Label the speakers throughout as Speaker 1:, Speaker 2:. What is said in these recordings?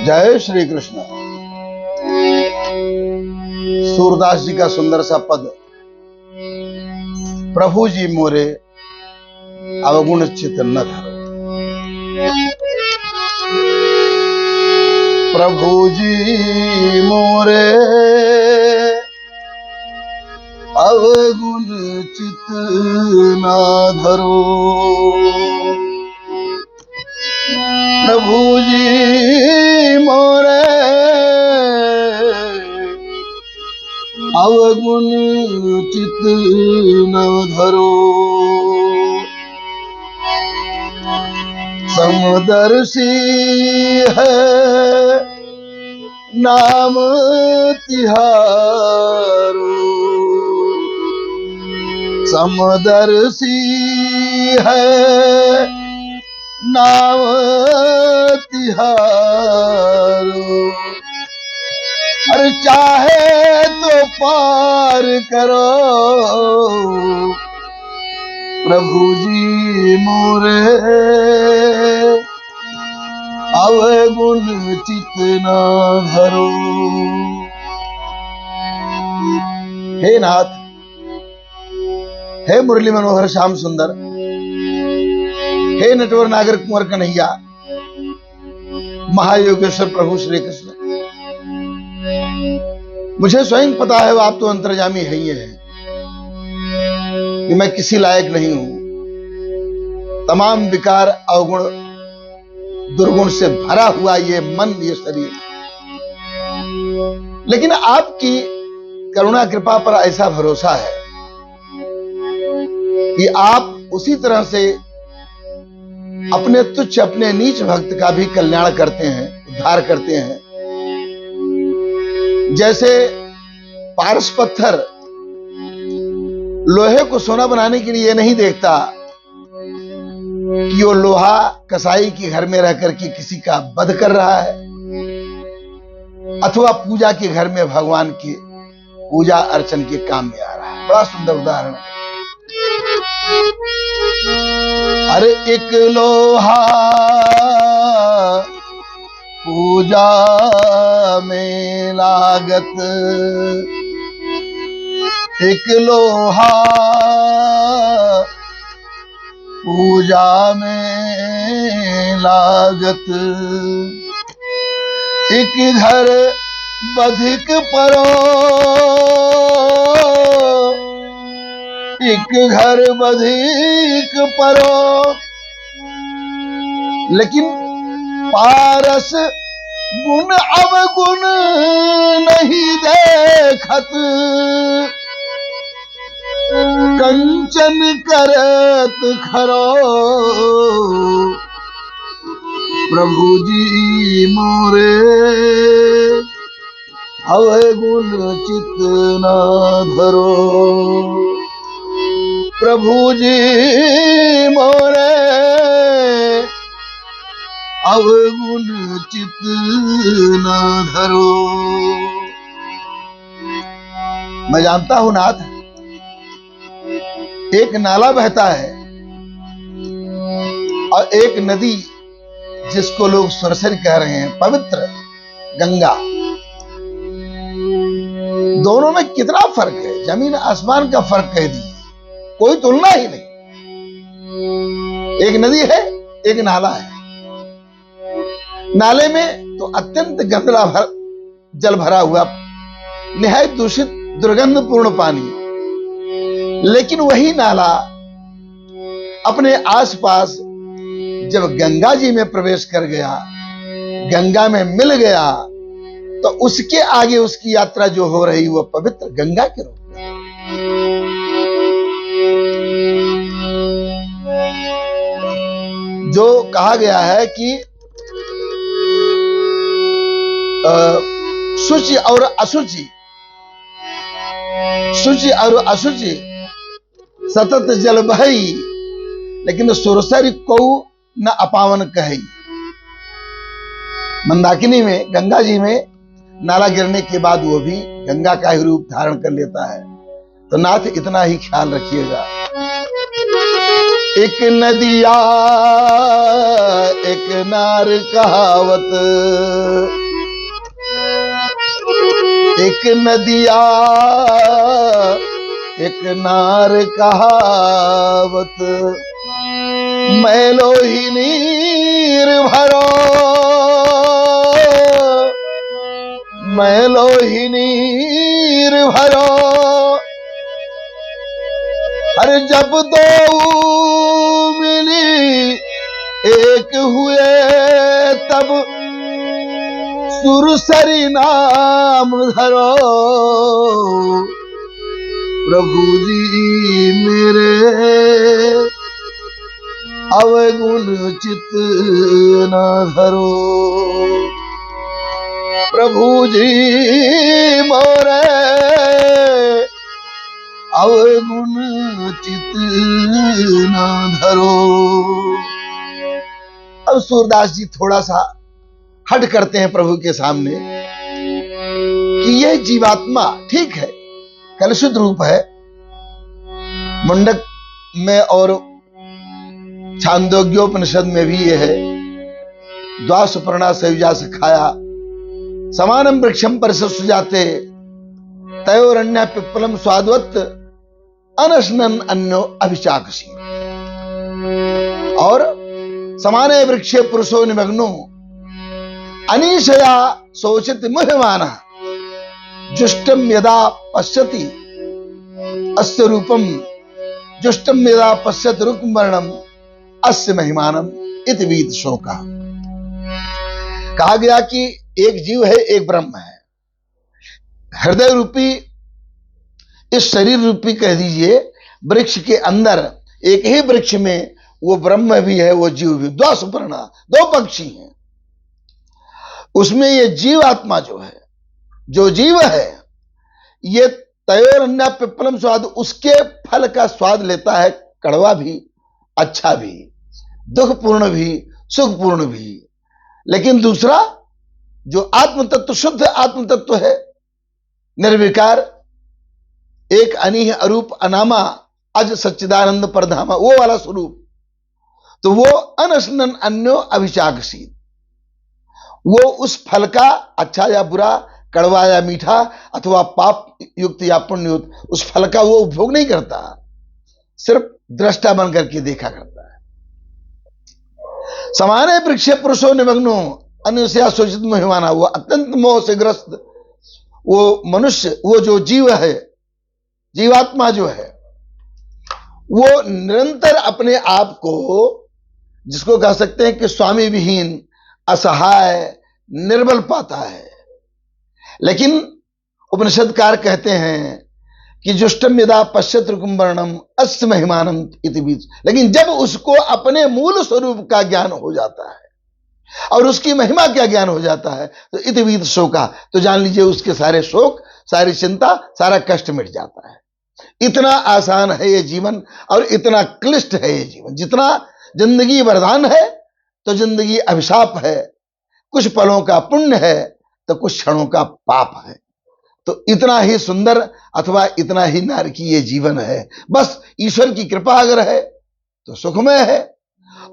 Speaker 1: जय श्री कृष्ण। सूरदास जी का सुंदर सा पद, प्रभु जी मोरे अवगुण चित न धरो। प्रभु जी मोरे अवगुण चित न धरो। प्रभु जी मोरे अवगुण चित न धरो। समदर्शी है नाम तिहारो। समदर्शी है नाम तिहारो। अरे चाहे तो पार करो प्रभु जी मोरे अवगुण चित न धरो। हे नाथ, हे मुरली मनोहर श्याम सुंदर, हे नटवर नागर कुंवर कन्हैया, महायोगेश्वर प्रभु श्री कृष्ण, मुझे स्वयं पता है आप तो अंतर्यामी है ही है कि मैं किसी लायक नहीं हूं। तमाम विकार अवगुण दुर्गुण से भरा हुआ ये मन, ये शरीर, लेकिन आपकी करुणा कृपा पर ऐसा भरोसा है कि आप उसी तरह से अपने तुच्छ, अपने नीच भक्त का भी कल्याण करते हैं, उद्धार करते हैं। जैसे पारस पत्थर लोहे को सोना बनाने के लिए नहीं देखता कि वो लोहा कसाई के घर में रह करके किसी का वध कर रहा है, अथवा पूजा के घर में भगवान की पूजा अर्चन के काम में आ रहा है। बड़ा सुंदर उदाहरण है। अरे एक लोहा पूजा में लागत, एक लोहा पूजा में लागत। एक घर बधिक परो, एक घर बधिक परो। लेकिन पारस गुण अवगुण नहीं देखत, कंचन करत खरो। प्रभु जी मोरे अवगुण चित न धरो। प्रभु जी मोरे अवगुण चित न धरो। मैं जानता हूं नाथ, एक नाला बहता है और एक नदी जिसको लोग सुरसर कह रहे हैं, पवित्र गंगा। दोनों में कितना फर्क है, जमीन आसमान का फर्क कह दी, कोई तुलना ही नहीं। एक नदी है, एक नाला है। नाले में तो अत्यंत गंदला जल भरा हुआ, निहायत दूषित दुर्गंधपूर्ण पानी, लेकिन वही नाला अपने आसपास जब गंगा जी में प्रवेश कर गया, गंगा में मिल गया, तो उसके आगे उसकी यात्रा जो हो रही वो पवित्र गंगा के रूप में। जो कहा गया है कि शुचि और अशुचि, शुचि और अशुचि सतत जल बहई, लेकिन सुरसर को न अपावन कही। मंदाकिनी में, गंगा जी में नाला गिरने के बाद वो भी गंगा का ही रूप धारण कर लेता है। तो नाथ इतना ही ख्याल रखिएगा। एक नदिया एक नार कहावत, एक नदिया एक नार कहावत, मैलो ही नीर भरो, मैलो ही नीर भरो। अरे जब दो मिली एक हुए, तब सुरसरी नाम धरो। प्रभु जी मेरे अवगुण चित न धरो, प्रभु जी मोरे अवगुण चित न धरो। अब सूरदास जी थोड़ा सा हट करते हैं प्रभु के सामने कि यह जीवात्मा ठीक है, कलुषित रूप है। मुंडक में और छांदोग्योपनिषद में भी यह है, द्वासुपर्णा सयुजा से खाया, समानम वृक्षम परिसुजाते, तयोरन्य पिप्पलम स्वादवत, अनशनन अन्यो अभिचाकसी। और समाने वृक्षे पुरुषो निमग्नो, अनीशया शोचित मुह्यमानः, जुष्टम यदा पश्यति अस्य रूपम, जुष्टम यदा पश्यति रुक्मवर्णम अस्य महिमानम इति वीत शोका। कहा गया कि एक जीव है, एक ब्रह्म है। हृदय रूपी, इस शरीर रूपी कह दीजिए वृक्ष के अंदर, एक ही वृक्ष में वो ब्रह्म भी है, वो जीव भी, दो सुपर्णा, दो पक्षी हैं। उसमें ये जीव आत्मा जो है, जो जीव है, ये तयोरन्य पिप्पलम स्वाद, उसके फल का स्वाद लेता है, कड़वा भी, अच्छा भी, दुखपूर्ण भी, सुखपूर्ण भी। लेकिन दूसरा जो आत्म तत्व, शुद्ध आत्म तत्व है, निर्विकार, एक अनीह अरूप अनामा अज सच्चिदानंद परधामा, वो वाला स्वरूप, तो वो अनशनन अन्यो अभिचाकसी, वो उस फल का अच्छा या बुरा, कड़वा या मीठा, अथवा पाप युक्त या पुण्य युक्त, उस फल का वो उपभोग नहीं करता, सिर्फ दृष्टा बन करके देखा करता है। समाने वृक्षे पुरुषों निमग्नो, अन्य सोचित मुहिमाना, वो अत्यंत मोह से ग्रस्त वो मनुष्य, वो जो जीव है, जीवात्मा जो है, वो निरंतर अपने आप को, जिसको कह सकते हैं कि स्वामी विहीन, असहाय, निर्बल पाता है। लेकिन उपनिषदकार कहते हैं कि जुष्टम यदा पश्यत रुकुम्बर्णम अस्य महिमानम इति बीज। लेकिन जब उसको अपने मूल स्वरूप का ज्ञान हो जाता है और उसकी महिमा का ज्ञान हो जाता है, तो इति बीज शोका, तो जान लीजिए उसके सारे शोक, सारी चिंता, सारा कष्ट मिट जाता है। इतना आसान है ये जीवन और इतना क्लिष्ट है ये जीवन। जितना जिंदगी वरदान है तो जिंदगी अभिशाप है, कुछ पलों का पुण्य है तो कुछ क्षणों का पाप है। तो इतना ही सुंदर अथवा इतना ही नारकी ये जीवन है। बस ईश्वर की कृपा अगर है तो सुखमय है,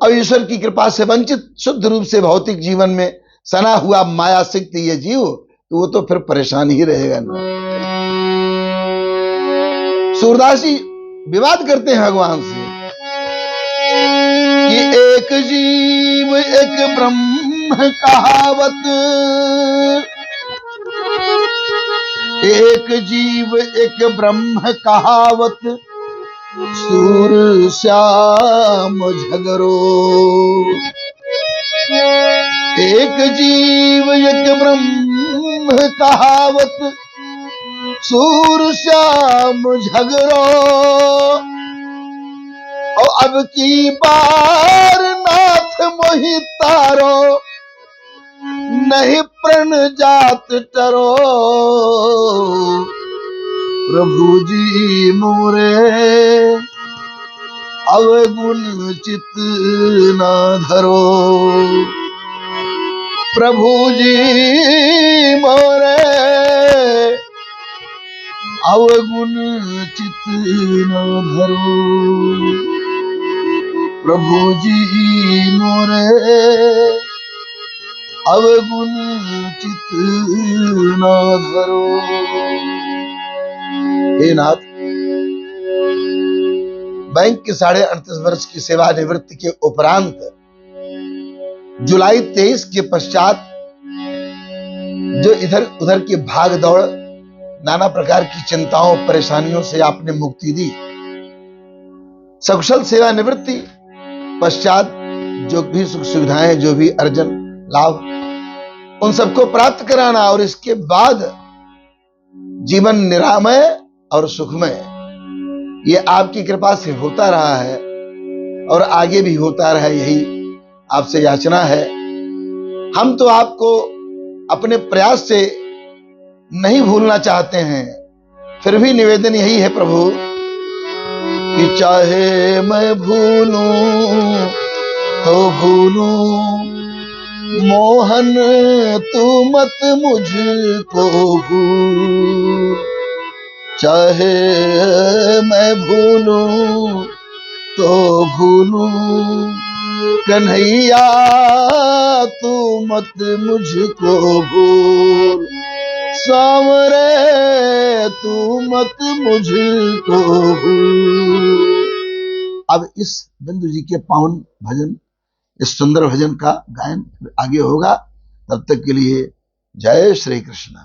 Speaker 1: और ईश्वर की कृपा से वंचित शुद्ध रूप से भौतिक जीवन में सना हुआ माया सिक्त ये जीव, तो वो तो फिर परेशान ही रहेगा ना। सूरदास जी विवाद करते हैं भगवान से कि एक जीव एक ब्रह्म कहावत, एक जीव एक ब्रह्म कहावत, सूर श्याम झगरो। एक जीव एक ब्रह्म कहावत, सूर श्याम झगरो। और अब की बार नाथ मोहि तारो, नहीं प्रण जात टरो। प्रभु जी मोरे अवगुण चित ना धरो। प्रभु जी मोरे अवगुण चित ना धरो। प्रभु जी मोरे अवगुण चित न धरो। हे नाथ, बैंक के 38.5 वर्ष की सेवानिवृत्ति के उपरांत जुलाई 23 के पश्चात जो इधर उधर की भाग दौड़, नाना प्रकार की चिंताओं परेशानियों से आपने मुक्ति दी, सकुशल सेवानिवृत्ति पश्चात जो भी सुख सुविधाएं, जो भी अर्जन लाभ, उन सबको प्राप्त कराना, और इसके बाद जीवन निरामय और सुखमय, ये आपकी कृपा से होता रहा है और आगे भी होता रहे, यही आपसे याचना है। हम तो आपको अपने प्रयास से नहीं भूलना चाहते हैं, फिर भी निवेदन यही है प्रभु कि चाहे मैं भूलूं तो भूलूं, मोहन तू मत मुझको भूल। चाहे मैं भूलूं तो भूलूं, कन्हैया तू मत मुझको भूल। सांवरे तू मत मुझको भूल। अब इस बिंदु जी के पावन भजन, इस सुंदर भजन का गायन आगे होगा। तब तक के लिए जय श्री कृष्ण।